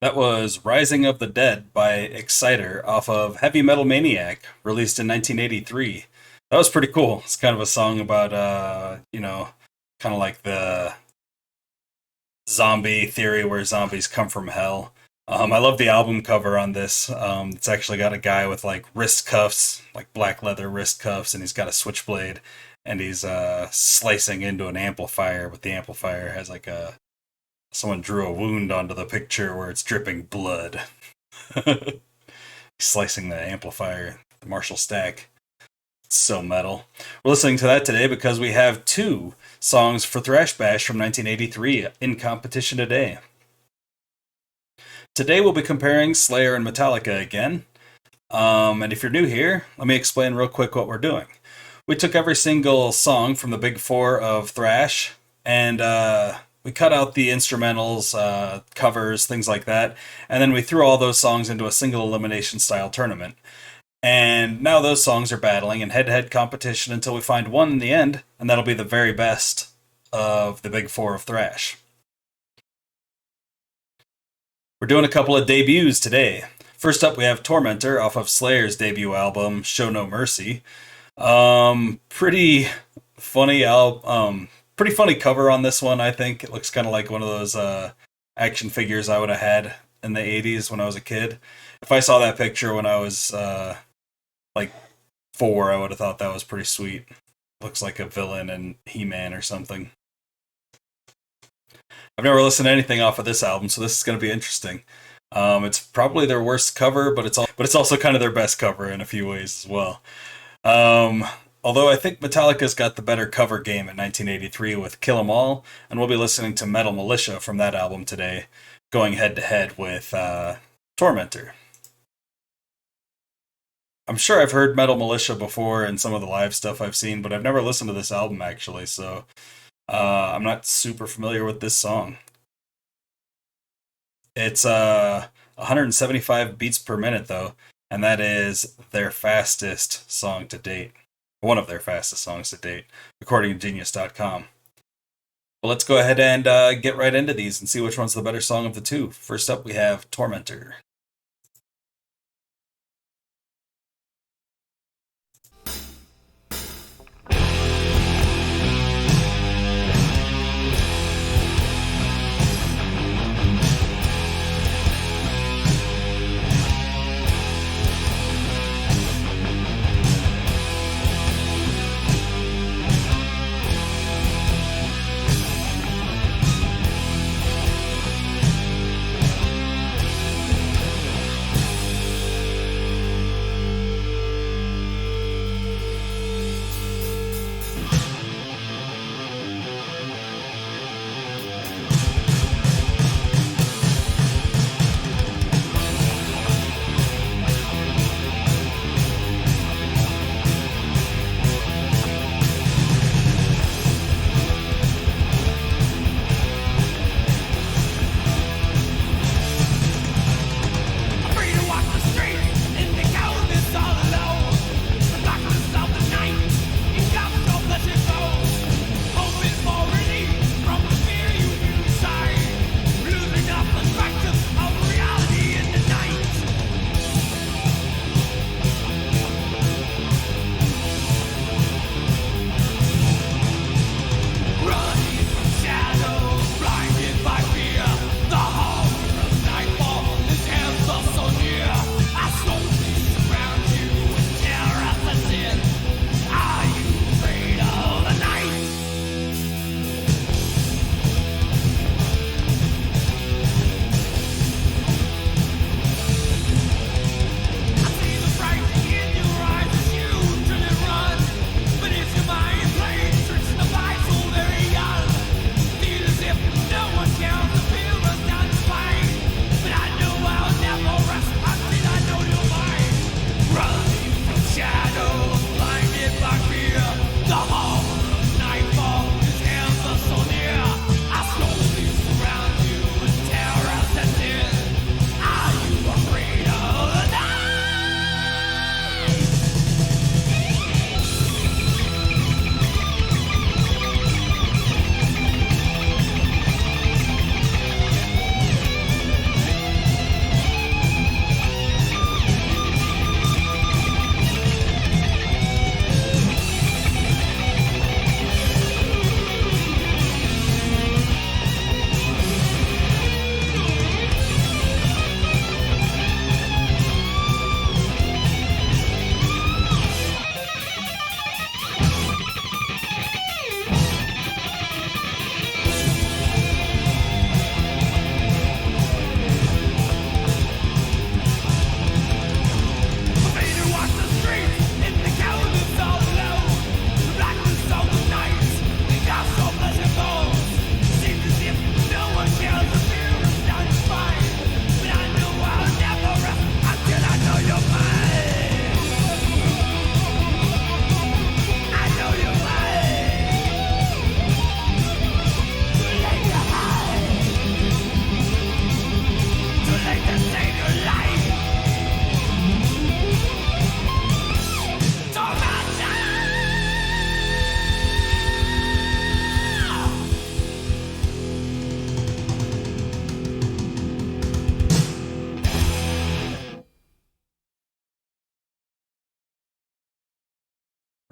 That was Rising of the Dead by Exciter off of Heavy Metal Maniac, released in 1983. That was pretty cool. It's kind of a song about, kind of like the zombie theory where zombies come from hell. I love the album cover on this. It's actually got a guy with like wrist cuffs, like black leather wrist cuffs, and he's got a switchblade and he's slicing into an amplifier, but the amplifier has like a someone drew a wound onto the picture where it's dripping blood. Slicing the amplifier, the Marshall stack. It's so metal. We're listening to that today because we have two songs for Thrash Bash from 1983 in competition today. Today we'll be comparing Slayer and Metallica again. And if you're new here, let me explain real quick what we're doing. We took every single song from the big four of Thrash and we cut out the instrumentals, covers, things like that, and then we threw all those songs into a single elimination style tournament. And now those songs are battling in head-to-head competition until we find one in the end, and that'll be the very best of the big four of Thrash. We're doing a couple of debuts today. First up, we have Tormentor off of Slayer's debut album, Show No Mercy. Pretty funny pretty funny cover on this one, I think. It looks kind of like one of those action figures I would have had in the 80s when I was a kid. If I saw that picture when I was like 4, I would have thought that was pretty sweet. Looks like a villain in He-Man or something. I've never listened to anything off of this album, so this is going to be interesting. It's probably their worst cover, but it's also kind of their best cover in a few ways as well. Although I think Metallica's got the better cover game in 1983 with Kill 'Em All, and we'll be listening to Metal Militia from that album today, going head to head with Tormentor. I'm sure I've heard Metal Militia before in some of the live stuff I've seen, but I've never listened to this album actually, so I'm not super familiar with this song. It's 175 beats per minute though, and that is their fastest song to date. One of their fastest songs to date, according to Genius.com. Well, let's go ahead and get right into these and see which one's the better song of the two. First up, we have Tormentor.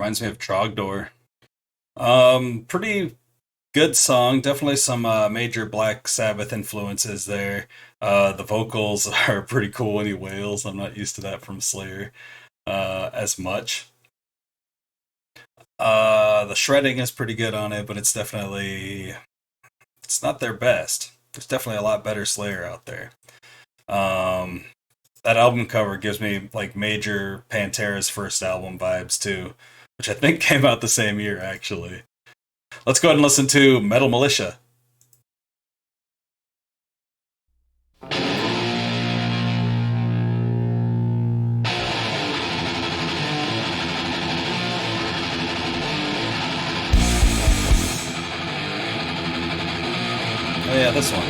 Reminds me of Trogdor. Pretty good song. Definitely some major Black Sabbath influences there. The vocals are pretty cool when he wails. I'm not used to that from Slayer as much. The shredding is pretty good on it, but it's not their best. There's definitely a lot better Slayer out there. Um, that album cover gives me like major Pantera's first album vibes too, which I think came out the same year actually. Let's go ahead and listen to Metal Militia. Oh yeah, this one.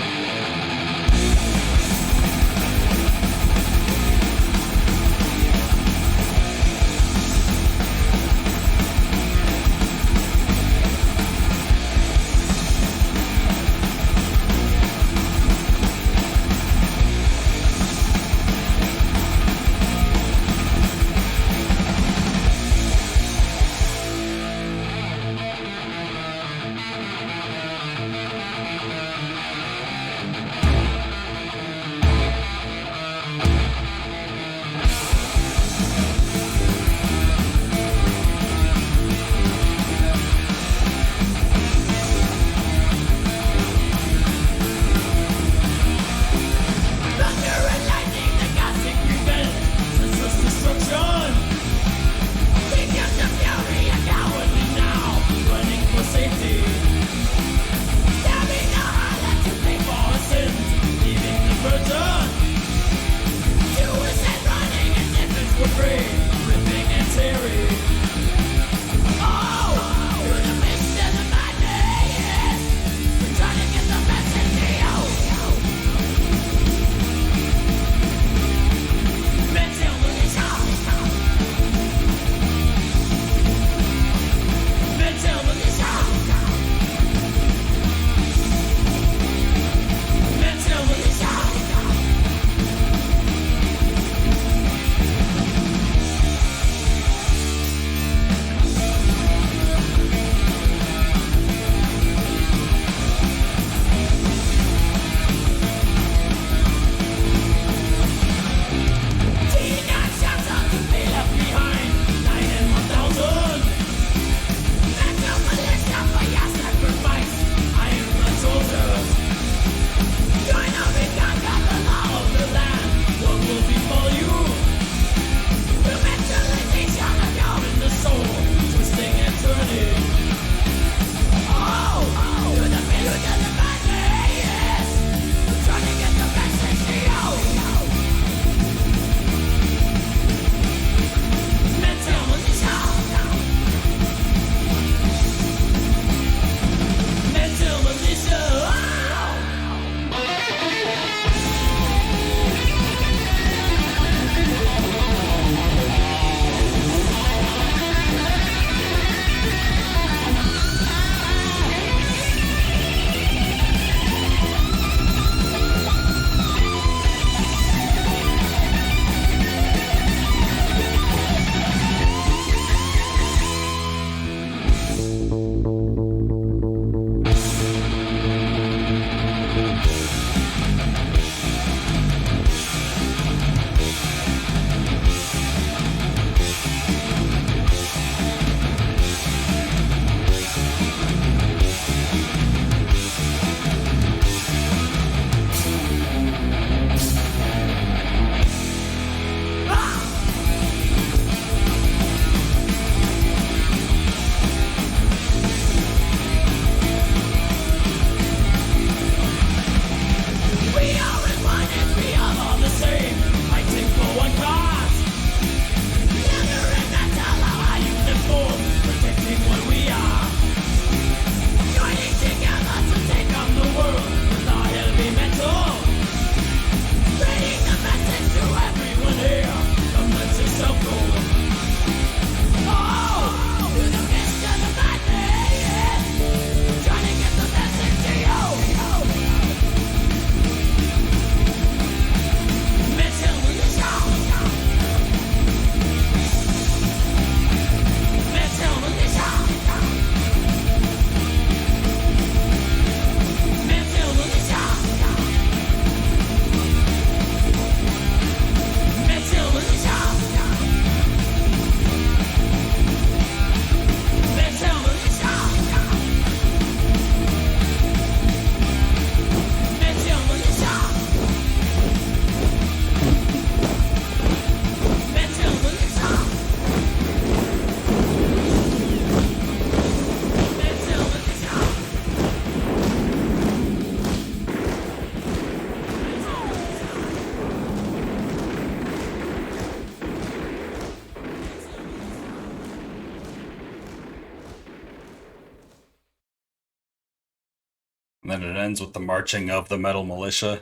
And then it ends with the marching of the metal militia.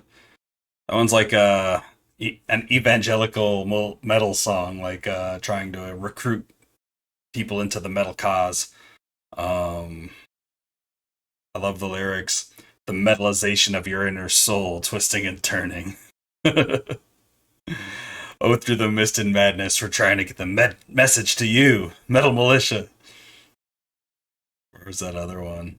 That one's like an evangelical metal song, like trying to recruit people into the metal cause. Um, I love the lyrics. The metalization of your inner soul, twisting and turning. Oh, through the mist and madness, we're trying to get the message to you, Metal Militia. Where's that other one?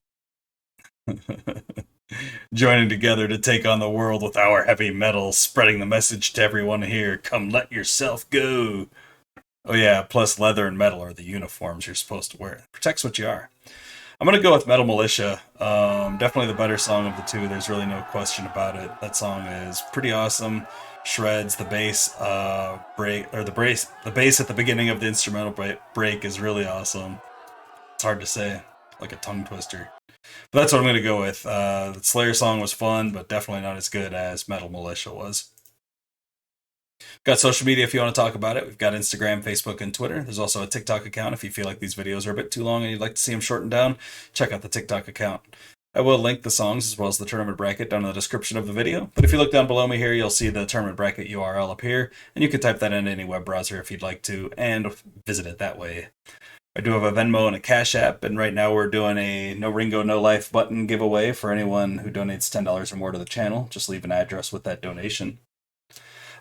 Joining together to take on the world with our heavy metal, spreading the message to everyone here. Come let yourself go. Oh yeah, plus leather and metal are the uniforms you're supposed to wear. It protects what you are. I'm gonna go with Metal Militia. Definitely the better song of the two. There's really no question about it. That song is pretty awesome. Shreds. The bass the bass at the beginning of the instrumental break is really awesome. It's hard to say, like a tongue twister. But that's what I'm gonna go with. The Slayer song was fun, but definitely not as good as Metal Militia was. Got social media if you want to talk about it. We've got Instagram, Facebook, and Twitter. There's also a TikTok account if you feel like these videos are a bit too long and you'd like to see them shortened down. Check out the TikTok account. I will link the songs as well as the tournament bracket down in the description of the video. But if you look down below me here, you'll see the tournament bracket URL up here, and you can type that into any web browser if you'd like to, and visit it that way. I do have a Venmo and a Cash App, and right now we're doing a No Ringo, No Life button giveaway for anyone who donates $10 or more to the channel. Just leave an address with that donation.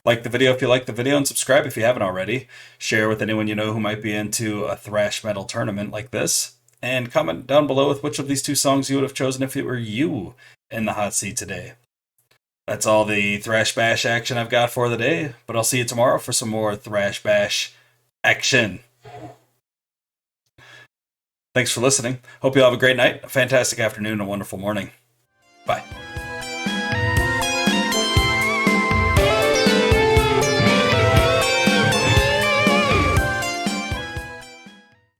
Like the video if you like the video, and subscribe if you haven't already. Share with anyone you know who might be into a thrash metal tournament like this. And comment down below with which of these two songs you would have chosen if it were you in the hot seat today. That's all the Thrash Bash action I've got for the day, but I'll see you tomorrow for some more Thrash Bash action. Thanks for listening. Hope you all have a great night, a fantastic afternoon, and a wonderful morning. Bye.